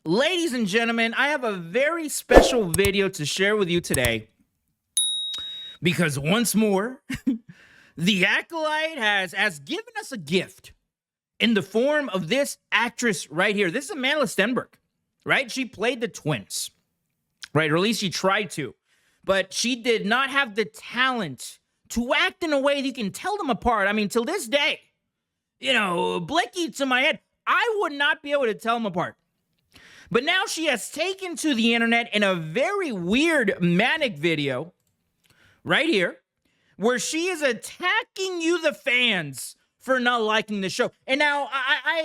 Ladies and gentlemen, I have a very special video to share with you today because once more, the Acolyte has given us a gift in the form of this actress right here. This is Amandla Stenberg, right? She played the twins, right? Or at least she tried to, but she did not have the talent to act in a way that you can tell them apart. I mean, till this day, you know, blicky to my head, I would not be able to tell them apart. But now she has taken to the internet in a very weird manic video right here where she is attacking you, the fans, for not liking the show. And now,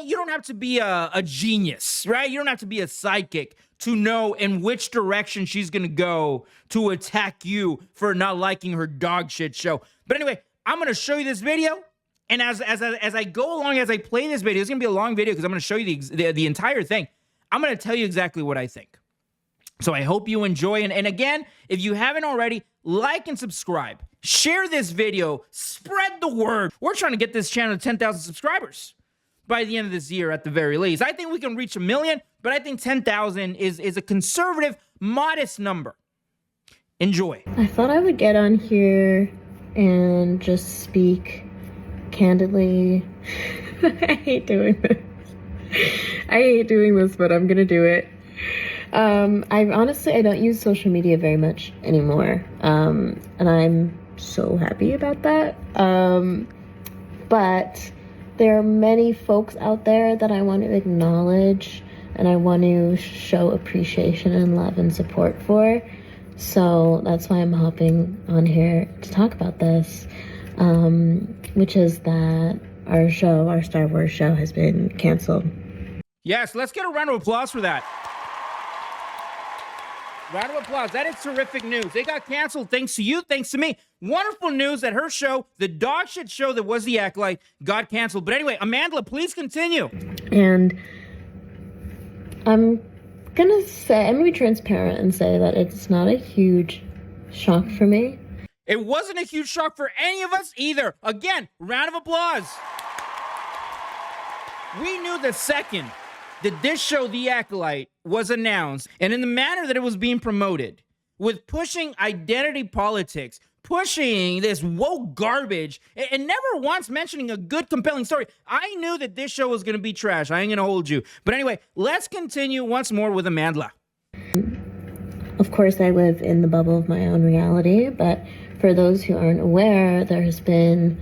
you don't have to be a genius, right? You don't have to be a psychic to know in which direction she's going to go to attack you for not liking her dog shit show. But anyway, I'm going to show you this video. And as I go along, as I play this video, it's going to be a long video because I'm going to show you the entire thing. I'm going to tell you exactly what I think. So I hope you enjoy. And again, if you haven't already, like and subscribe. Share this video. Spread the word. We're trying to get this channel to 10,000 subscribers by the end of this year at the very least. I think we can reach 1 million, but I think 10,000 is a conservative, modest number. Enjoy. I thought I would get on here and just speak candidly. I hate doing this. But I'm gonna do it. I don't use social media very much anymore, and I'm so happy about that. But there are many folks out there that I want to acknowledge and I want to show appreciation and love and support for. So that's why I'm hopping on here to talk about this, which is that our Star Wars show has been canceled. Yes, let's get a round of applause for that. Round of applause. That is terrific news. They got canceled thanks to you, thanks to me. Wonderful news that her show, the dog shit show that was The Acolyte, got canceled. But anyway, Amandla, please continue. And I'm gonna be transparent and say that it's not a huge shock for me. It wasn't a huge shock for any of us either. Again, round of applause. We knew the second that this show, The Acolyte, was announced, and in the manner that it was being promoted, with pushing identity politics, pushing this woke garbage, and never once mentioning a good, compelling story, I knew that this show was going to be trash. I ain't going to hold you. But anyway, let's continue once more with Amandla. Of course, I live in the bubble of my own reality, but for those who aren't aware, there has been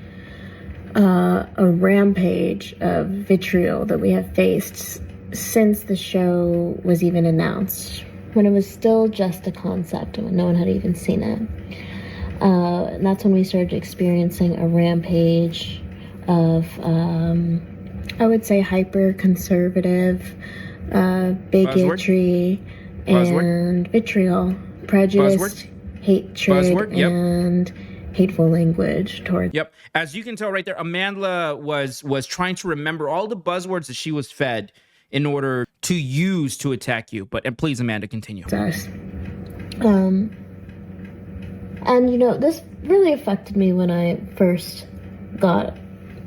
a rampage of vitriol that we have faced since the show was even announced, when it was still just a concept and when no one had even seen it. And that's when we started experiencing a rampage of, I would say, hyper-conservative bigotry and vitriol, prejudice, hatred, and hateful language toward. Yep. As you can tell right there, Amandla was trying to remember all the buzzwords that she was fed in order to use to attack you. But please, Amanda, continue. And, you know, this really affected me when I first got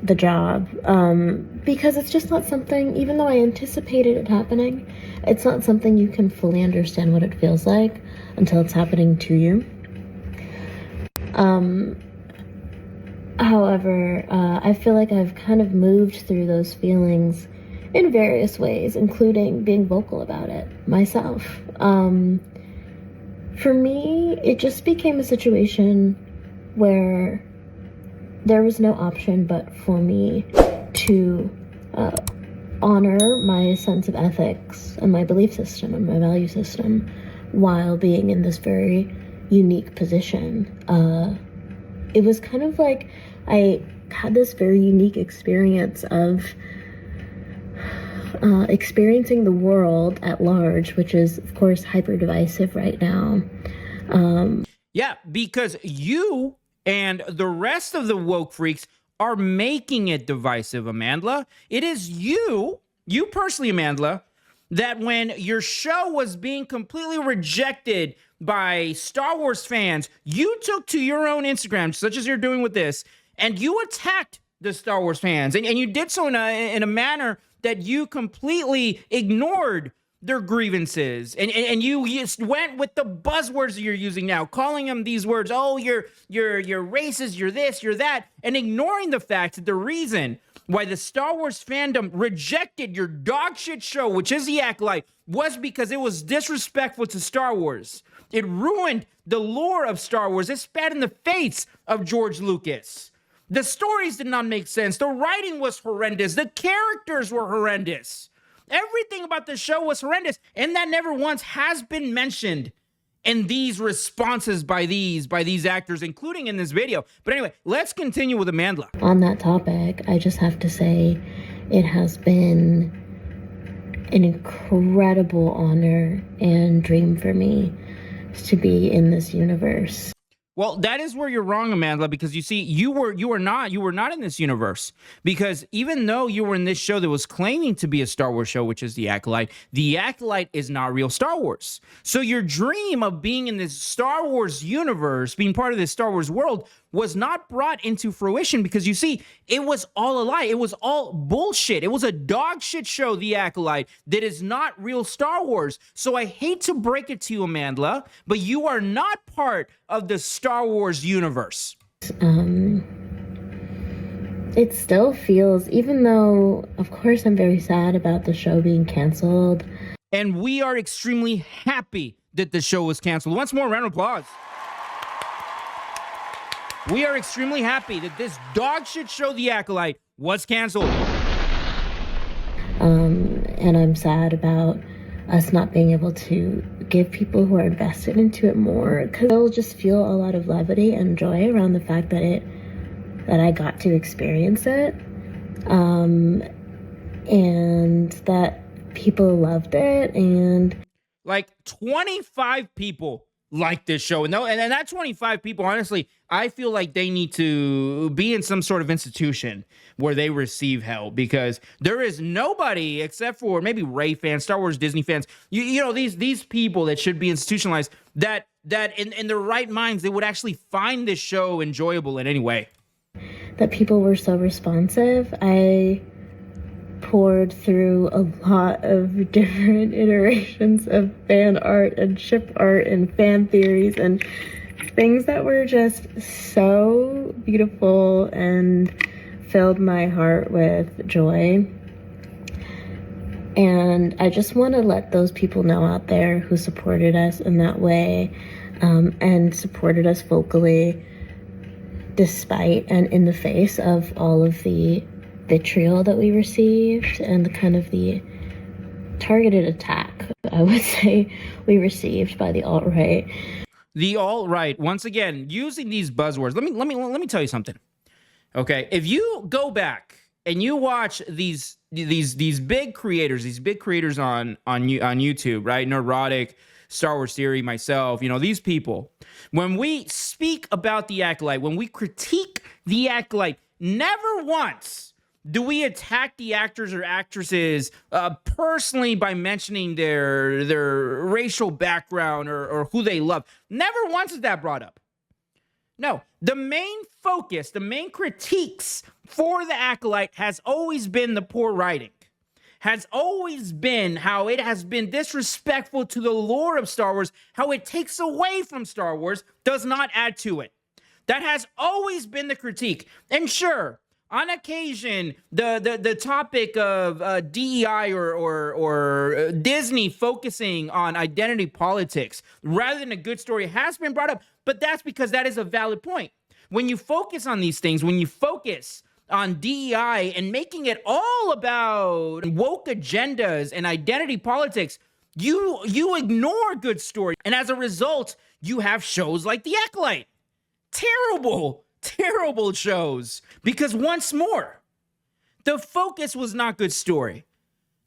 the job, because it's just not something, even though I anticipated it happening, it's not something you can fully understand what it feels like until it's happening to you. However, I feel like I've kind of moved through those feelings in various ways, including being vocal about it myself. For me, it just became a situation where there was no option but for me to honor my sense of ethics and my belief system and my value system while being in this very unique position. It was kind of like I had this very unique experience of experiencing the world at large, which is, of course, hyper divisive right now. Yeah, because you and the rest of the woke freaks are making it divisive, Amandla. It is you personally, Amandla, that when your show was being completely rejected by Star Wars fans, you took to your own Instagram, such as you're doing with this, and you attacked the Star Wars fans. And you did so in a manner that you completely ignored their grievances, and you just went with the buzzwords that you're using now, calling them these words. Oh, you're racist, you're this, you're that, and ignoring the fact that the reason why the Star Wars fandom rejected your dog shit show, which is The Acolyte, was because it was disrespectful to Star Wars. It ruined the lore of Star Wars. It spat in the face of George Lucas. The stories did not make sense. The writing was horrendous. The characters were horrendous. Everything about the show was horrendous, and that never once has been mentioned in these responses by these actors, including in this video. But anyway, let's continue with Amandla. On that topic, I just have to say it has been an incredible honor and dream for me to be in this universe. Well, that is where you're wrong, Amandla, because you see, you were not in this universe, because even though you were in this show that was claiming to be a Star Wars show, which is The Acolyte is not real Star Wars. So your dream of being in this Star Wars universe, being part of this Star Wars world, was not brought into fruition, because you see, it was all a lie. It was all bullshit. It was a dog shit show, The Acolyte, that is not real Star Wars. So I hate to break it to you, Amandla, but you are not part of the Star Wars universe. It still feels, even though, of course, I'm very sad about the show being canceled. And we are extremely happy that the show was canceled. Once more, round of applause. We are extremely happy that this dog shit show, The Acolyte, was canceled. And I'm sad about us not being able to give people who are invested into it more, because they'll just feel a lot of levity and joy around the fact that I got to experience it, and that people loved it. And like 25 people like this show, and that 25 people, honestly, I feel like they need to be in some sort of institution where they receive help, because there is nobody except for maybe Ray fans, Star Wars, Disney fans, you know, these people that should be institutionalized, that in their right minds, they would actually find this show enjoyable in any way. That people were so responsive. I poured through a lot of different iterations of fan art and ship art and fan theories and things that were just so beautiful and filled my heart with joy. And I just want to let those people know out there who supported us in that way, and supported us vocally, despite and in the face of all of the vitriol that we received and the kind of the targeted attack, I would say, we received by the alt-right. The alt-right, once again, using these buzzwords. Let me tell you something. Okay, if you go back and you watch these big creators, on YouTube, right? Neurotic, Star Wars Theory, myself, you know, these people, when we speak about The Acolyte, when we critique The Acolyte, never once do we attack the actors or actresses personally by mentioning their racial background or who they love. Never once is that brought up. No, the main focus, the main critiques for The Acolyte has always been the poor writing, has always been how it has been disrespectful to the lore of Star Wars, how it takes away from Star Wars, does not add to it. That has always been the critique. And sure, on occasion, the topic of DEI or Disney focusing on identity politics rather than a good story has been brought up, but that's because that is a valid point. When you focus on these things, when you focus on DEI and making it all about woke agendas and identity politics, you ignore good story. And as a result, you have shows like The Acolyte. Terrible shows. Because once more, the focus was not good story.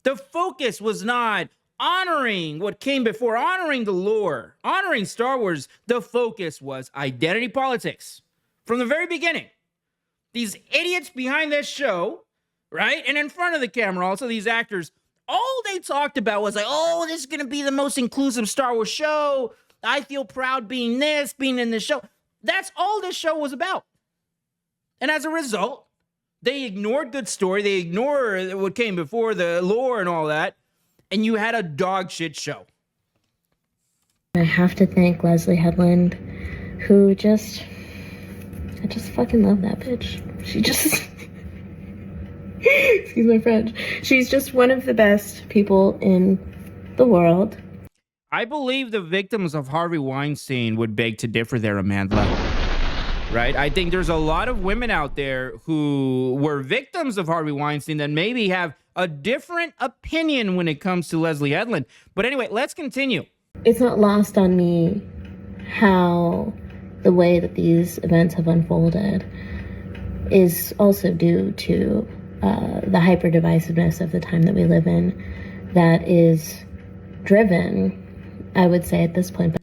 The focus was not honoring what came before, honoring the lore, honoring Star Wars. The focus was identity politics. From the very beginning, these idiots behind this show, right? And in front of the camera, also these actors, all they talked about was like, oh, this is going to be the most inclusive Star Wars show. I feel proud being in this show. That's all this show was about. And as a result, they ignored good story. They ignored what came before, the lore and all that. and you had a dog shit show. I have to thank Leslie Headland, who I just fucking love that bitch. She just, excuse my French, she's just one of the best people in the world. I believe the victims of Harvey Weinstein would beg to differ there, Amandla. Right? I think there's a lot of women out there who were victims of Harvey Weinstein that maybe have a different opinion when it comes to Leslie Headland. But anyway, let's continue. It's not lost on me how the way that these events have unfolded is also due to the hyper divisiveness of the time that we live in, that is driven, I would say at this point,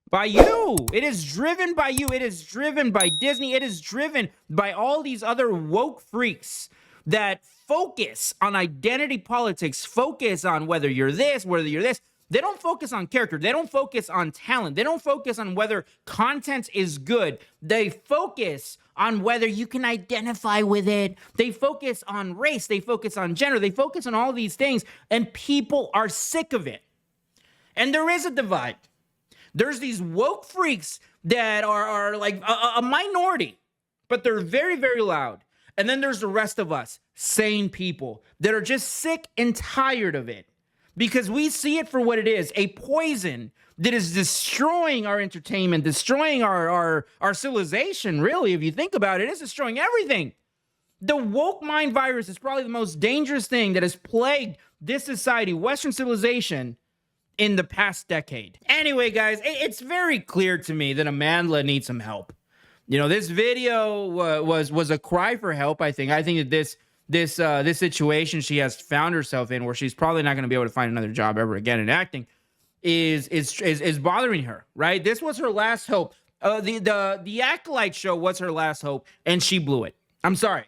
by you. It is driven by you. It is driven by Disney. It is driven by all these other woke freaks that focus on identity politics, focus on whether you're this, whether you're this. They don't focus on character. They don't focus on talent. They don't focus on whether content is good. They focus on whether you can identify with it. They focus on race. They focus on gender. They focus on all these things, and people are sick of it. And there is a divide. There's these woke freaks that are like a minority, but they're very, very loud. And then there's the rest of us, sane people, that are just sick and tired of it. Because we see it for what it is, a poison that is destroying our entertainment, destroying our civilization, really. If you think about it, it's destroying everything. The woke mind virus is probably the most dangerous thing that has plagued this society, Western civilization, in the past decade. Anyway, guys, it's very clear to me that Amandla needs some help. You know, this video was a cry for help, I think. I think that this situation she has found herself in, where she's probably not going to be able to find another job ever again in acting, is bothering her, right? This was her last hope. The Acolyte show was her last hope, and she blew it. I'm sorry.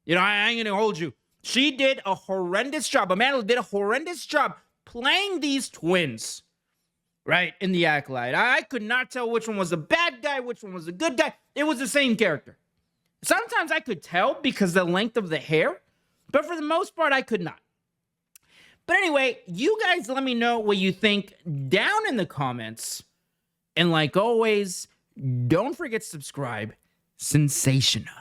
You know, I ain't going to hold you. She did a horrendous job. Amandla did a horrendous job playing these twins, right, in the Acolyte. I could not tell which one was the bad guy, which one was the good guy. It was the same character. Sometimes I could tell because the length of the hair, but for the most part, I could not. But anyway, you guys let me know what you think down in the comments. And like always, don't forget to subscribe. Sensational.